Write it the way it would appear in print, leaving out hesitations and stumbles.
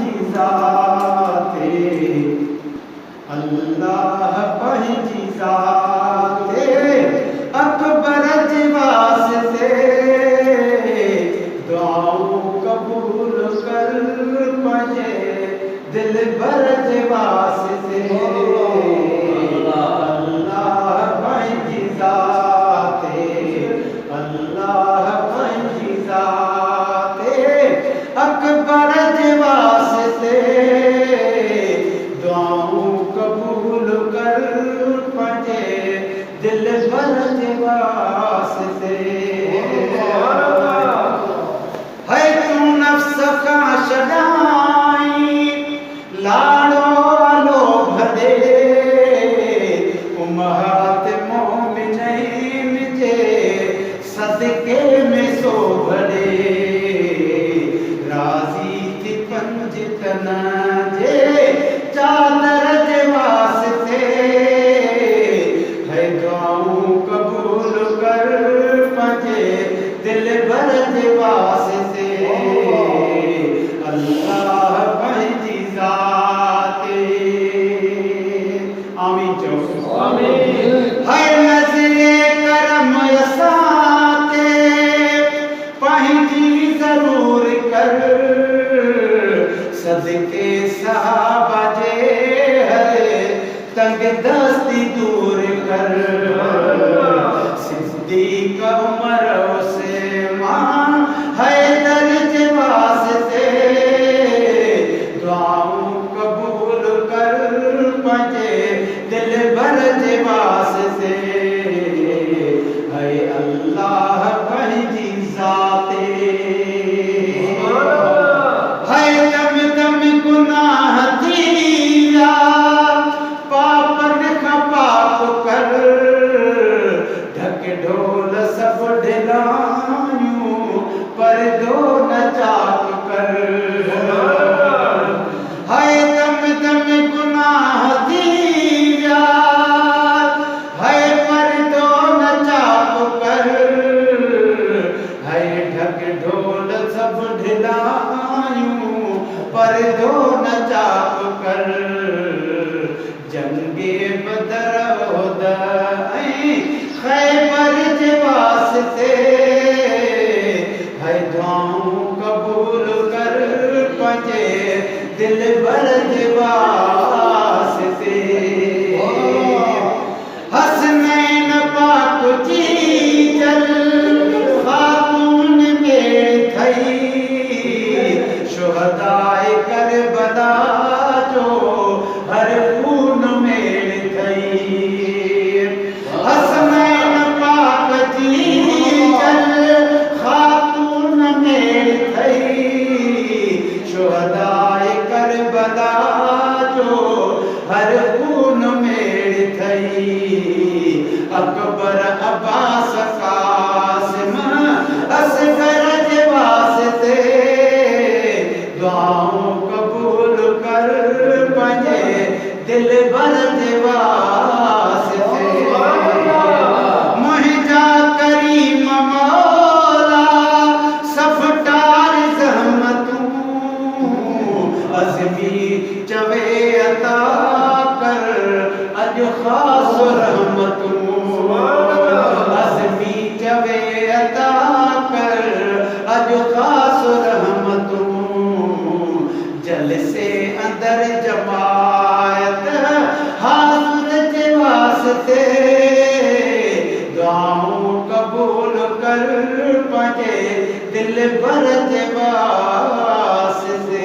पंहिंजी ज़ाते अल्लाह पंहिंजी ज़ाते अकबर जे वास्ते दुआऊं क़बूल कर पंहिंजे दिलबर जे वास्ते अल्लाह पंहिंजी ज़ाते अल्लाह पंहिंजी ज़ाते अकबर जे वास्ते दुआऊं क़बूल कर पंहिंजे दिलबर जे वास्ते है तूं नफ़्स खां छॾाई लाड़ो आलो भदे उम्महात मोमिनीन जे सदके में सो भरे राज़ी थी पंज तन जे चादर जे वास्ते है दुआऊं क़बूल कर पंहिंजे दिलबर जे वास्ते अल्लाह पंहिंजी ज़ाते आमीन चओ आमीन है नज़रे करम असांते पंहिंजी ज़रूर कर सदके सहाबा जे हरे तंग दस्ती दूर कर सिद्दीक़ उमर उस्मान हैदर जे वास्ते दुआऊं क़बूल कर पंहिंजे दिलबर जे वास्ते है अल्लाह पंहिंजी ज़ाते है दम दम गुनाह थी विया पापन खां पाप कर ढक ढोल सभु ढिलायूं परदो न चाक कर है दम दम गुनाह थी विया है परदो न चाक कर है ढक ढोल सभु ढिलायूं परदो न चाक कर जंगे बदर उहद ऐं खैबर जे वास्ते है दुआऊं क़बूल कर पंहिंजे दिलबर जे वास्ते हसनैन पाक जी जल ख़ातून में थई शुहदाए करबला जो हर खून में थई हसनैन पाक जी जल ख़ातून में थई शुहदाए करबला जो हर खून में थई अकबर अब्बास कासिम असगर जे वास्ते दुआऊं क़बूल कर पंहिंजे दिलबर जे वास्ते मुंहिंजा करीम मौला सफ़टार ज़हमतूं अज़मी चवे अता कर अॼु ख़ासि रहमतूं अज़मी चवे अता कर अॼु ख़ासि रहमतूं जलसे अंदर जमायत हाज़िर जे वास्ते दुआऊं क़बूल कर पंहिंजे दिलबर जे वास्ते